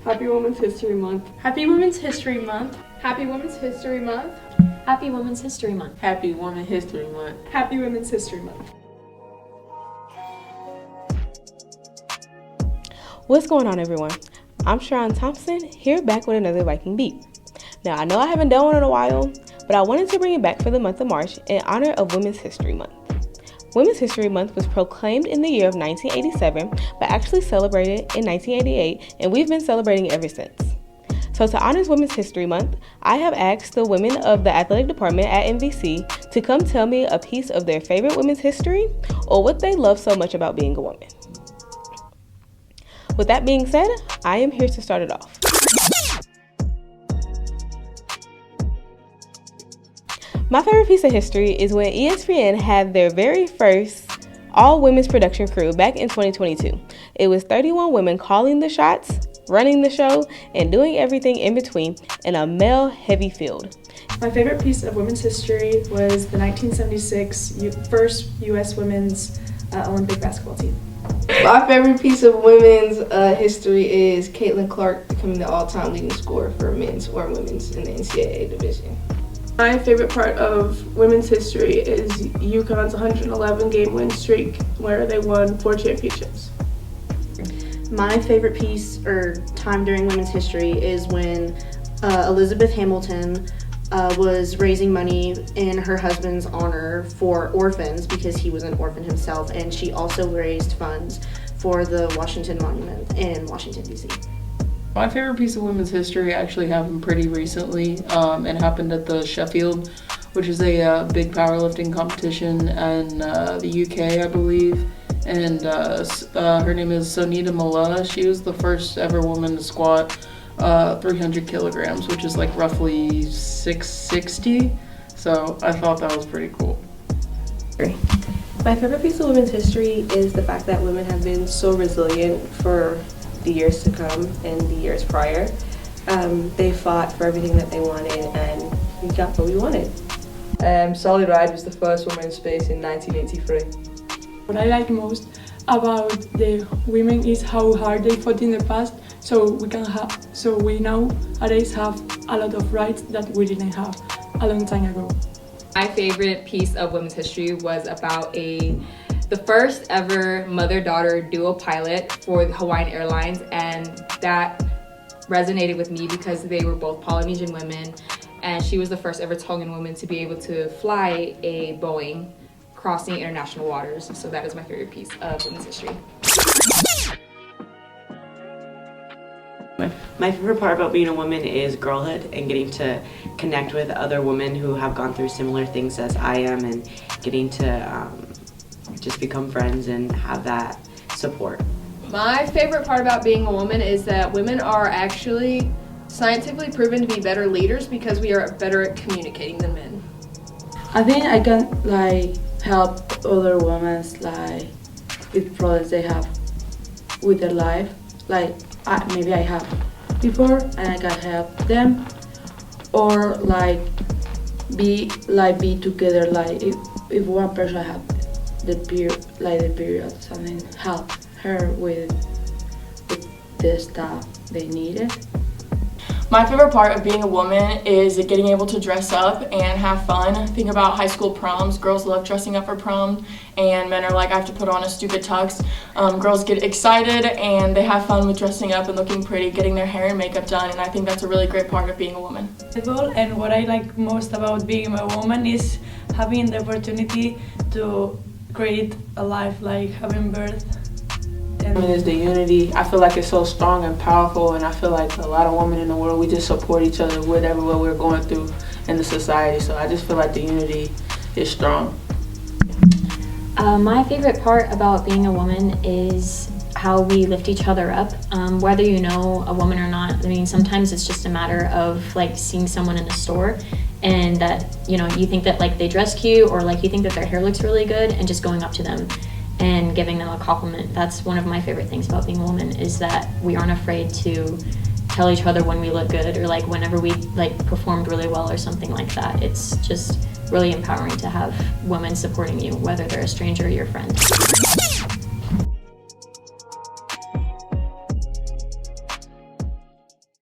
Happy Women's History Month. Happy Women's History Month. Happy Women's History Month. Happy Women's History Month. Happy Women's History Month. Happy Women's History Month. What's going on, everyone? I'm Shu'Ron Thompson, here back with another Viking Beat. Now, I know I haven't done one in a while, but I wanted to bring it back for the month of March in honor of Women's History Month. Women's History Month was proclaimed in the year of 1987, but actually celebrated in 1988, and we've been celebrating ever since. So to honor Women's History Month, I have asked the women of the athletic department at MVC to come tell me a piece of their favorite women's history or what they love so much about being a woman. With that being said, I am here to start it off. My favorite piece of history is when ESPN had their very first all-women's production crew back in 2022. It was 31 women calling the shots, running the show, and doing everything in between in a male-heavy field. My favorite piece of women's history was the 1976 first U.S. women's Olympic basketball team. My favorite piece of women's history is Caitlin Clark becoming the all-time leading scorer for men's or women's in the NCAA division. My favorite part of women's history is UConn's 111 game win streak where they won 4 championships. My favorite piece or time during women's history is when Elizabeth Hamilton was raising money in her husband's honor for orphans because he was an orphan himself, and she also raised funds for the Washington Monument in Washington, D.C. My favorite piece of women's history actually happened pretty recently. It happened at the Sheffield, which is a big powerlifting competition in the UK, I believe. And her name is Sonita Mallah. She was the first ever woman to squat 300 kilograms, which is like roughly 660. So I thought that was pretty cool. My favorite piece of women's history is the fact that women have been so resilient for the years to come and the years prior. They fought for everything that they wanted, and we got what we wanted. Sally Ride was the first woman in space in 1983. What I like most about the women is how hard they fought in the past, so we nowadays have a lot of rights that we didn't have a long time ago. My favorite piece of women's history was about the first ever mother-daughter dual pilot for Hawaiian Airlines, and that resonated with me because they were both Polynesian women, and she was the first ever Tongan woman to be able to fly a Boeing crossing international waters. So that is my favorite piece of women's history. My favorite part about being a woman is girlhood and getting to connect with other women who have gone through similar things as I am, and getting to just become friends and have that support. My favorite part about being a woman is that women are actually scientifically proven to be better leaders because we are better at communicating than men. I think I can help other women with problems they have with their life. Maybe I have before and I can help them, or be together. If one person have the period, something help her with the stuff they needed. My favorite part of being a woman is getting able to dress up and have fun. Think about high school proms. Girls love dressing up for prom, and men are like, I have to put on a stupid tux. Girls get excited and they have fun with dressing up and looking pretty, getting their hair and makeup done, and I think that's a really great part of being a woman. And what I like most about being a woman is having the opportunity to create a life, like having birth. Is the unity. I feel like it's so strong and powerful, and I feel like a lot of women in the world, we just support each other whatever we're going through in the society. So I just feel like the unity is strong. My favorite part about being a woman is how we lift each other up, whether you know a woman or not. I mean, sometimes it's just a matter of seeing someone in a store and that you think that they dress cute, or you think that their hair looks really good, and just going up to them and giving them a compliment. That's one of my favorite things about being a woman, is that we aren't afraid to tell each other when we look good, or whenever we performed really well or something like that. It's just really empowering to have women supporting you, whether they're a stranger or your friend.